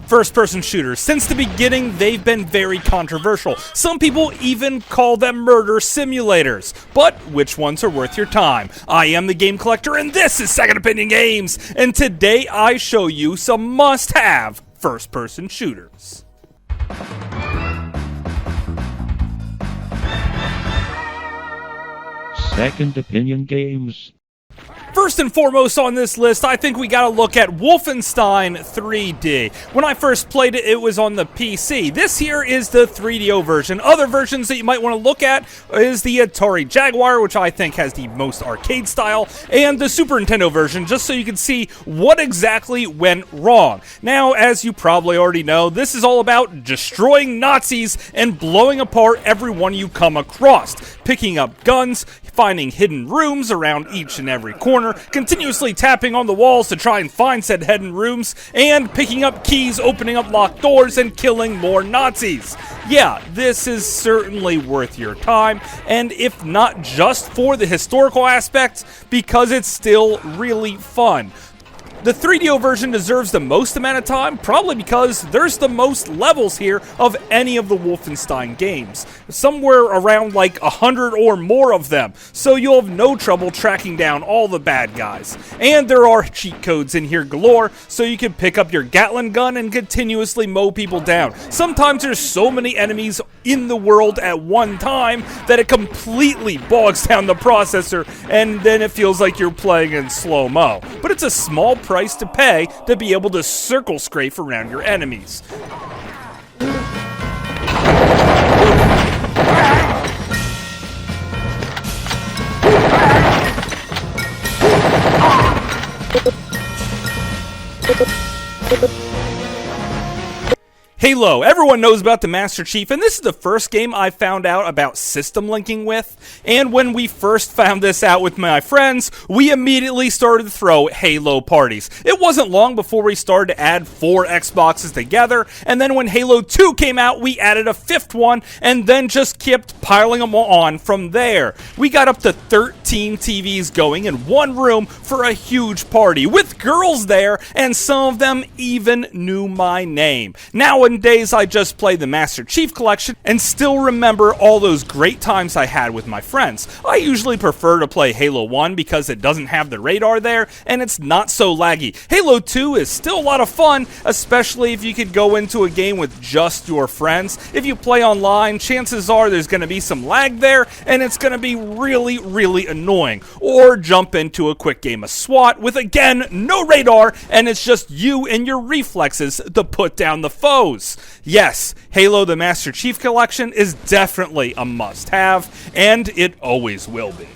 First-person shooters. Since the beginning, they've been very controversial. Some people even call them murder simulators. But which ones are worth your time? I am the Game Collector, and this is Second Opinion Games. And today I show you some must-have first-person shooters. Second Opinion Games. First and foremost on this list, I think we gotta look at Wolfenstein 3D. When I first played it, it was on the PC. This here is the 3DO version. Other versions that you might want to look at is the Atari Jaguar, which I think has the most arcade style, and the Super Nintendo version, just so you can see what exactly went wrong. Now, as you probably already know, this is all about destroying Nazis and blowing apart everyone you come across, picking up guns, finding hidden rooms around each and every corner, continuously tapping on the walls to try and find said hidden rooms, and picking up keys, opening up locked doors, and killing more Nazis. Yeah, this is certainly worth your time, and if not just for the historical aspects, because it's still really fun. The 3DO version deserves the most amount of time, probably because there's the most levels here of any of the Wolfenstein games. Somewhere around like 100 or more of them, so you'll have no trouble tracking down all the bad guys. And there are cheat codes in here galore, so you can pick up your Gatling gun and continuously mow people down. Sometimes there's so many enemies in the world at one time that it completely bogs down the processor, and then it feels like you're playing in slow-mo. But it's a small price to pay to be able to circle strafe around your enemies. Halo, everyone knows about the Master Chief, and this is the first game I found out about system linking with, and when we first found this out with my friends, we immediately started to throw Halo parties. It wasn't long before we started to add 4 Xboxes together, and then when Halo 2 came out, we added a 5th one, and then just kept piling them on from there. We got up to 13 TVs going in one room for a huge party, with girls there, and some of them even knew my name. Nowadays, I just play the Master Chief Collection and still remember all those great times I had with my friends. I usually prefer to play Halo 1 because it doesn't have the radar there and it's not so laggy. Halo 2 is still a lot of fun, especially if you could go into a game with just your friends. If you play online, chances are there's going to be some lag there and it's going to be really, really annoying. Or jump into a quick game of SWAT with, again, no radar, and it's just you and your reflexes to put down the foes. Yes, Halo the Master Chief Collection is definitely a must-have, and it always will be.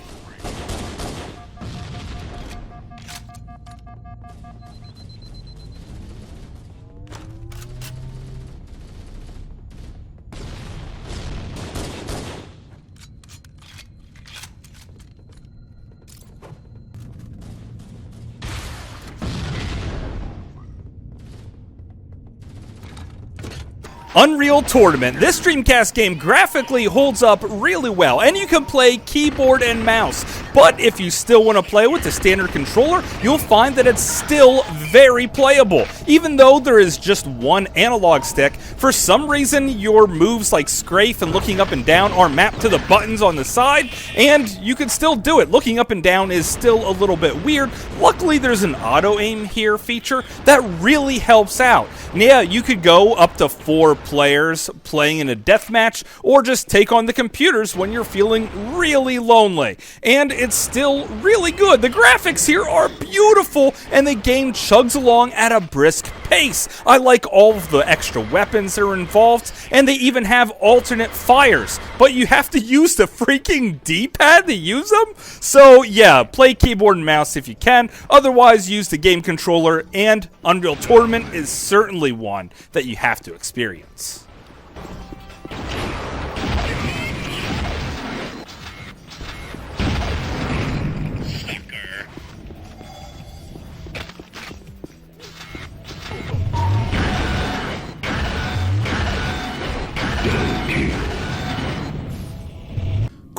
Unreal Tournament. This Dreamcast game graphically holds up really well, and you can play keyboard and mouse. But if you still want to play with the standard controller, you'll find that it's still very playable. Even though there is just one analog stick, for some reason your moves like strafe and looking up and down are mapped to the buttons on the side, and you can still do it. Looking up and down is still a little bit weird. Luckily, there's an auto-aim here feature that really helps out. And yeah, you could go up to 4 players playing in a deathmatch, or just take on the computers when you're feeling really lonely. And it's still really good. The graphics here are beautiful, and the game chugs along at a brisk pace. I like all of the extra weapons that are involved, and they even have alternate fires, but you have to use the freaking D-pad to use them? So yeah, play keyboard and mouse if you can, otherwise use the game controller, and Unreal Tournament is certainly one that you have to experience.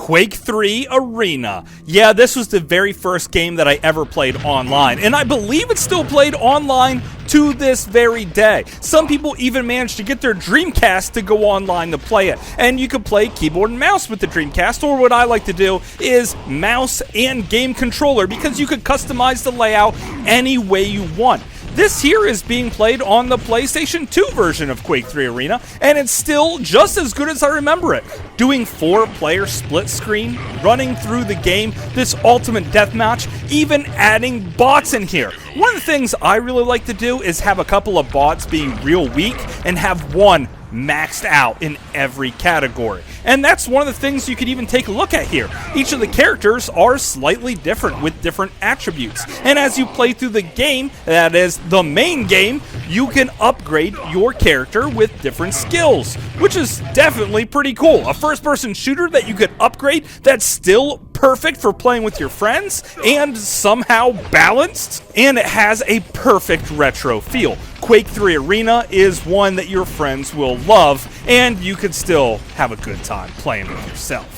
Quake 3 Arena. Yeah, this was the very first game that I ever played online, and I believe it's still played online to this very day. Some people even managed to get their Dreamcast to go online to play it, and you could play keyboard and mouse with the Dreamcast, or what I like to do is mouse and game controller, because you could customize the layout any way you want. This here is being played on the PlayStation 2 version of Quake 3 Arena, and it's still just as good as I remember it. Doing 4-player split screen, running through the game, this ultimate deathmatch, even adding bots in here. One of the things I really like to do is have a couple of bots being real weak and have one maxed out in every category. And that's one of the things you could even take a look at here. Each of the characters are slightly different with different attributes. And as you play through the game, that is the main game, you can upgrade your character with different skills, which is definitely pretty cool. A first-person shooter that you could upgrade that's still perfect for playing with your friends and somehow balanced, and it has a perfect retro feel. Quake 3 Arena is one that your friends will love, and you could still have a good time playing with yourself.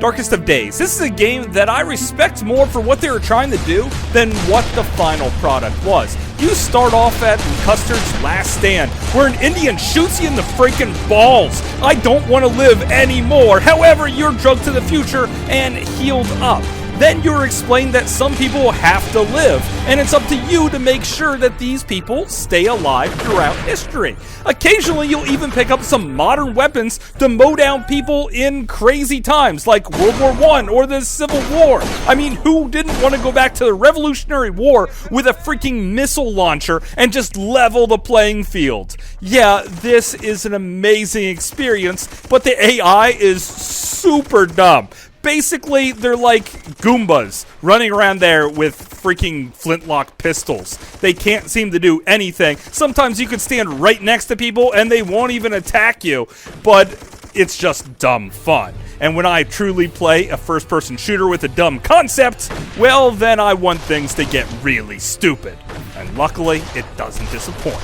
Darkest of Days. This is a game that I respect more for what they were trying to do than what the final product was. You start off at Custer's Last Stand, where an Indian shoots you in the freaking balls. I don't want to live anymore. However, you're drugged to the future and healed up. Then you're explained that some people have to live, and it's up to you to make sure that these people stay alive throughout history. Occasionally, you'll even pick up some modern weapons to mow down people in crazy times, like World War I or the Civil War. I mean, who didn't want to go back to the Revolutionary War with a freaking missile launcher and just level the playing field? Yeah, this is an amazing experience, but the AI is super dumb. Basically, they're like Goombas running around there with freaking flintlock pistols. They can't seem to do anything. Sometimes you could stand right next to people and they won't even attack you, but it's just dumb fun. And when I truly play a first-person shooter with a dumb concept, well, then I want things to get really stupid. And luckily, it doesn't disappoint.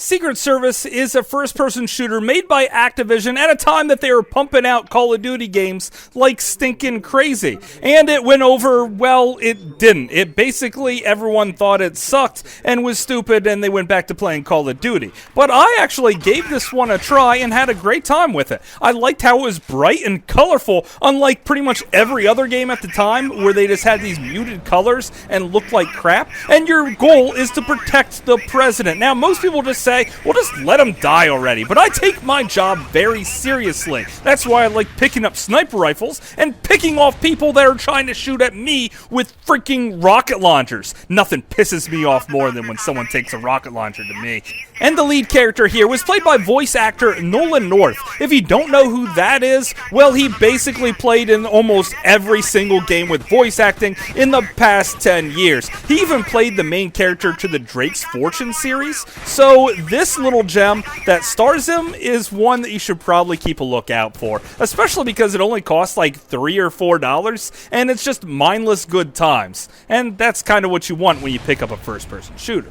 Secret Service is a first-person shooter made by Activision at a time that they were pumping out Call of Duty games like stinking crazy. And it went over, well, it didn't. It basically, everyone thought it sucked and was stupid, and they went back to playing Call of Duty. But I actually gave this one a try and had a great time with it. I liked how it was bright and colorful, unlike pretty much every other game at the time where they just had these muted colors and looked like crap. And your goal is to protect the president. Now, most people just say, well, just let him die already. But I take my job very seriously. That's why I like picking up sniper rifles and picking off people that are trying to shoot at me with freaking rocket launchers. Nothing pisses me off more than when someone takes a rocket launcher to me. And the lead character here was played by voice actor Nolan North. If you don't know who that is, well, he basically played in almost every single game with voice acting in the past 10 years. He even played the main character to the Drake's Fortune series. So this little gem that stars him is one that you should probably keep a lookout for, especially because it only costs like $3 or $4, and it's just mindless good times. And that's kind of what you want when you pick up a first-person shooter.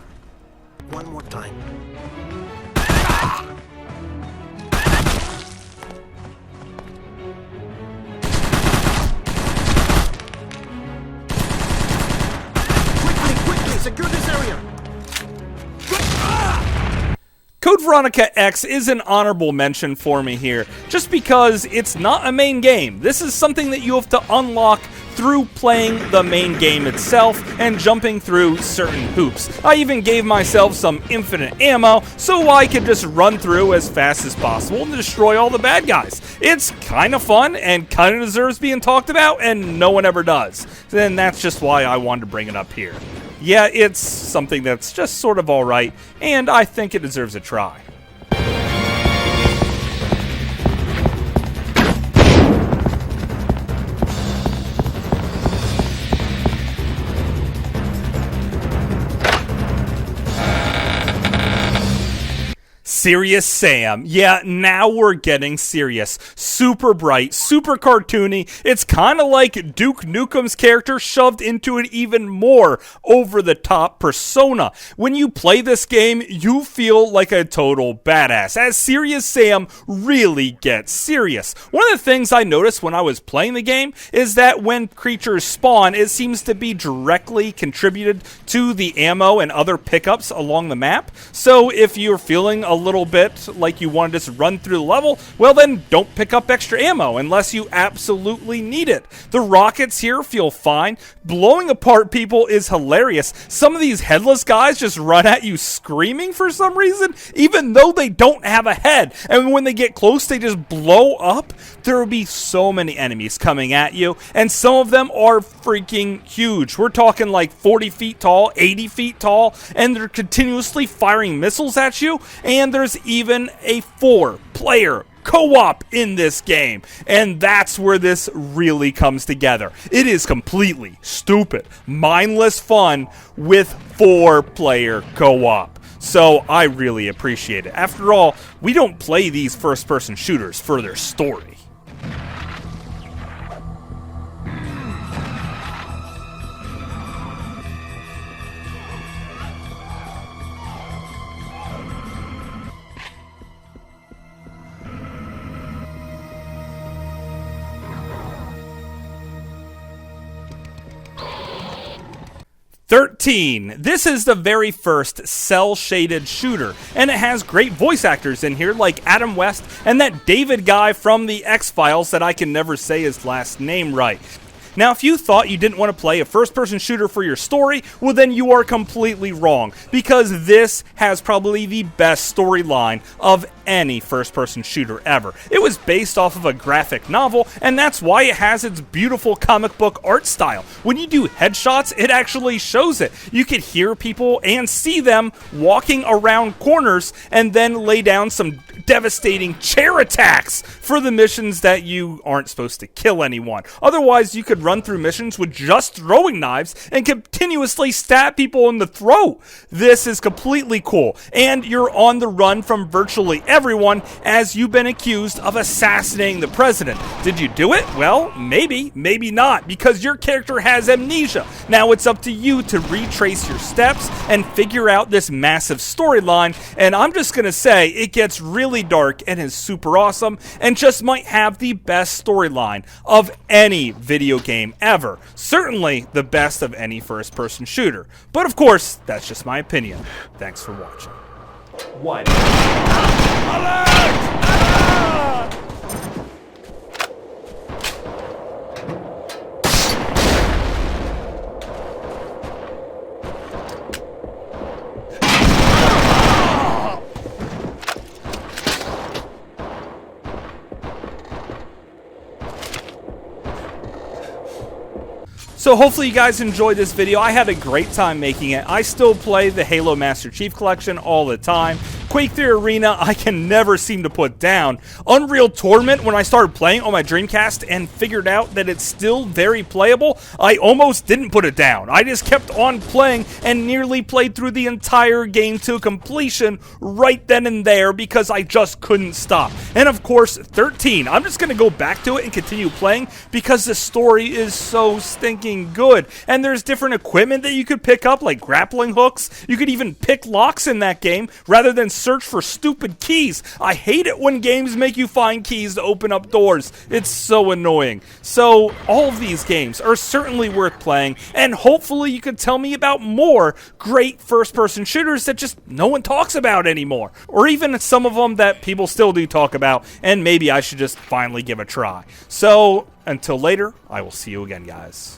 One more time. Quickly, secure this area. Code Veronica X is an honorable mention for me here, just because it's not a main game. This is something that you have to unlock through playing the main game itself and jumping through certain hoops. I even gave myself some infinite ammo so I could just run through as fast as possible and destroy all the bad guys. It's kind of fun and kind of deserves being talked about, and no one ever does. And that's just why I wanted to bring it up here. Yeah, it's something that's just sort of alright, and I think it deserves a try. Serious Sam. Yeah, now we're getting serious. Super bright, super cartoony. It's kind of like Duke Nukem's character shoved into an even more over-the-top persona. When you play this game, you feel like a total badass, as Serious Sam really gets serious. One of the things I noticed when I was playing the game is that when creatures spawn, it seems to be directly contributed to the ammo and other pickups along the map. So if you're feeling a little bit like you want to just run through the level, well then don't pick up extra ammo unless you absolutely need it. The rockets here feel fine. Blowing apart people is hilarious. Some of these headless guys just run at you screaming for some reason, even though they don't have a head. And when they get close, they just blow up. There will be so many enemies coming at you, and some of them are freaking huge. We're talking like 40 feet tall, 80 feet tall, and they're continuously firing missiles at you, and there's even a 4-player co-op in this game, and that's where this really comes together. It is completely stupid, mindless fun with 4-player co-op. So I really appreciate it. After all, we don't play these first-person shooters for their story. "13. This is the very first cel-shaded shooter, and it has great voice actors in here like Adam West and that David guy from the X-Files that I can never say his last name right. Now, if you thought you didn't want to play a first-person shooter for your story, well then you are completely wrong, because this has probably the best storyline of any first-person shooter ever. It was based off of a graphic novel, and that's why it has its beautiful comic book art style. When you do headshots, it actually shows it. You could hear people and see them walking around corners and then lay down some devastating chair attacks for the missions that you aren't supposed to kill anyone. Otherwise, you could run through missions with just throwing knives and continuously stab people in the throat. This is completely cool, and you're on the run from virtually everyone as you've been accused of assassinating the president. Did you do it? Well, maybe, maybe not, because your character has amnesia. Now it's up to you to retrace your steps and figure out this massive storyline, and I'm just gonna say it gets really dark and is super awesome and just might have the best storyline of any video game ever. Certainly the best of any first-person shooter. But of course, that's just my opinion. Thanks for watching. What? Alert! Ah! So hopefully you guys enjoyed this video. I had a great time making it. I still play the Halo Master Chief Collection all the time. Quake 3 Arena, I can never seem to put down. Unreal Tournament, when I started playing on my Dreamcast and figured out that it's still very playable, I almost didn't put it down. I just kept on playing and nearly played through the entire game to completion right then and there because I just couldn't stop. And of course, 13. I'm just going to go back to it and continue playing because the story is so stinking good. And there's different equipment that you could pick up, like grappling hooks. You could even pick locks in that game rather than search for stupid keys. I hate it when games make you find keys to open up doors. It's so annoying. So all of these games are certainly worth playing, and hopefully you can tell me about more great first-person shooters that just no one talks about anymore, or even some of them that people still do talk about, and maybe I should just finally give a try. So until later, I will see you again, guys.